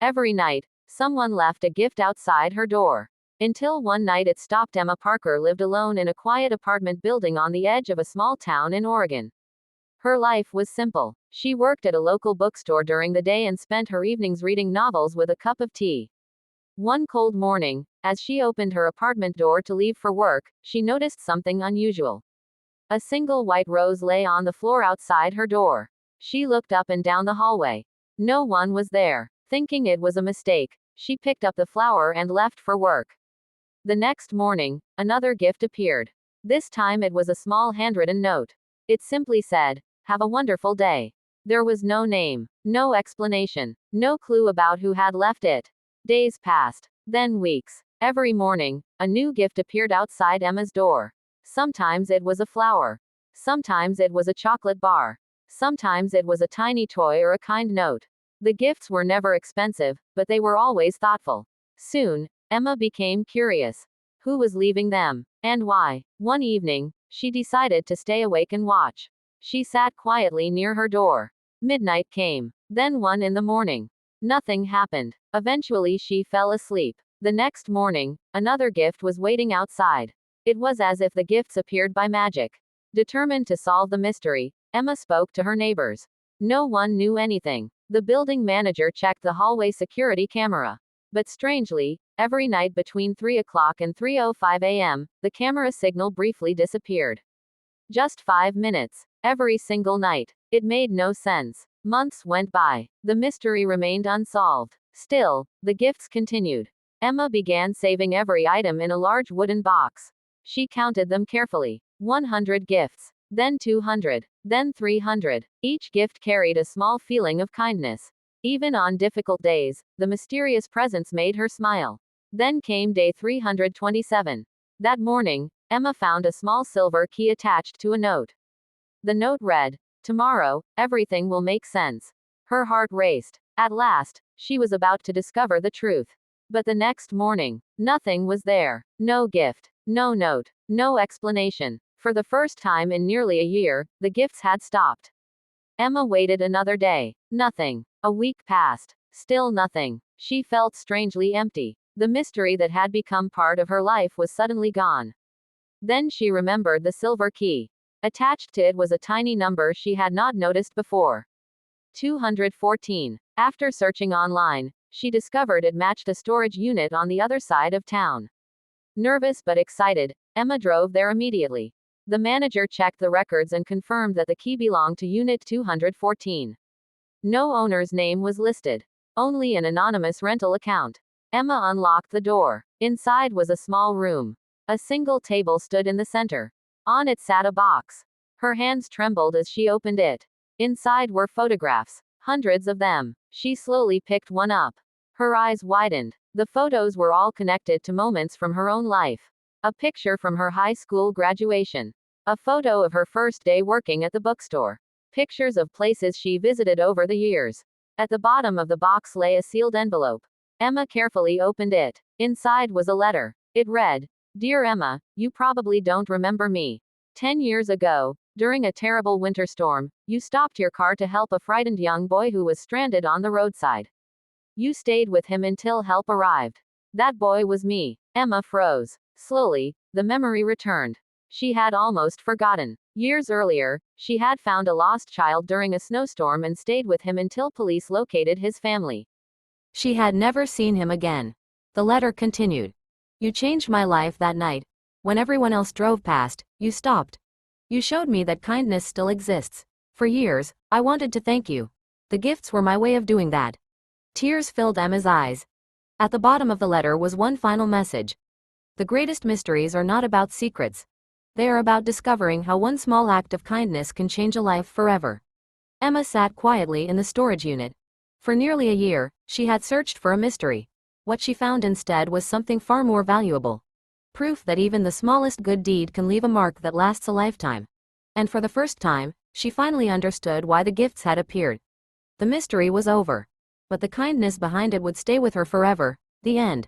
Every night, someone left a gift outside her door. Until one night it stopped. Emma Parker lived alone in a quiet apartment building on the edge of a small town in Oregon. Her life was simple. She worked at a local bookstore during the day and spent her evenings reading novels with a cup of tea. One cold morning, as she opened her apartment door to leave for work, she noticed something unusual. A single white rose lay on the floor outside her door. She looked up and down the hallway. No one was there. Thinking it was a mistake, she picked up the flower and left for work. The next morning, another gift appeared. This time it was a small handwritten note. It simply said, "Have a wonderful day." There was no name, no explanation, no clue about who had left it. Days passed, then weeks. Every morning, a new gift appeared outside Emma's door. Sometimes it was a flower. Sometimes it was a chocolate bar. Sometimes it was a tiny toy or a kind note. The gifts were never expensive, but they were always thoughtful. Soon, Emma became curious. Who was leaving them? And why? One evening, she decided to stay awake and watch. She sat quietly near her door. Midnight came. Then 1 in the morning. Nothing happened. Eventually she fell asleep. The next morning, another gift was waiting outside. It was as if the gifts appeared by magic. Determined to solve the mystery, Emma spoke to her neighbors. No one knew anything. The building manager checked the hallway security camera. But strangely, every night between 3 o'clock and 3:05 a.m., the camera signal briefly disappeared. Just 5 minutes. Every single night. It made no sense. Months went by. The mystery remained unsolved. Still, the gifts continued. Emma began saving every item in a large wooden box. She counted them carefully. 100 gifts. Then 200. Then 300. Each gift carried a small feeling of kindness. Even on difficult days, the mysterious presence made her smile. Then came day 327. That morning, Emma found a small silver key attached to a note. The note read, "Tomorrow, everything will make sense." Her heart raced. At last, she was about to discover the truth. But the next morning, nothing was there. No gift, no note, no explanation. For the first time in nearly a year, the gifts had stopped. Emma waited another day. Nothing. A week passed. Still nothing. She felt strangely empty. The mystery that had become part of her life was suddenly gone. Then she remembered the silver key. Attached to it was a tiny number she had not noticed before. 214. After searching online, she discovered it matched a storage unit on the other side of town. Nervous but excited, Emma drove there immediately. The manager checked the records and confirmed that the key belonged to Unit 214. No owner's name was listed. Only an anonymous rental account. Emma unlocked the door. Inside was a small room. A single table stood in the center. On it sat a box. Her hands trembled as she opened it. Inside were photographs. Hundreds of them. She slowly picked one up. Her eyes widened. The photos were all connected to moments from her own life. A picture from her high school graduation. A photo of her first day working at the bookstore. Pictures of places she visited over the years. At the bottom of the box lay a sealed envelope. Emma carefully opened it. Inside was a letter. It read, "Dear Emma, you probably don't remember me. 10 years ago, during a terrible winter storm, you stopped your car to help a frightened young boy who was stranded on the roadside. You stayed with him until help arrived. That boy was me." Emma froze. Slowly, the memory returned. She had almost forgotten. Years earlier, she had found a lost child during a snowstorm and stayed with him until police located his family. She had never seen him again. The letter continued. "You changed my life that night. When everyone else drove past, you stopped. You showed me that kindness still exists. For years, I wanted to thank you. The gifts were my way of doing that." Tears filled Emma's eyes. At the bottom of the letter was one final message. The greatest mysteries are not about secrets. They are about discovering how one small act of kindness can change a life forever. Emma sat quietly in the storage unit. For nearly a year, she had searched for a mystery. What she found instead was something far more valuable. Proof that even the smallest good deed can leave a mark that lasts a lifetime. And for the first time, she finally understood why the gifts had appeared. The mystery was over. But the kindness behind it would stay with her forever. The end.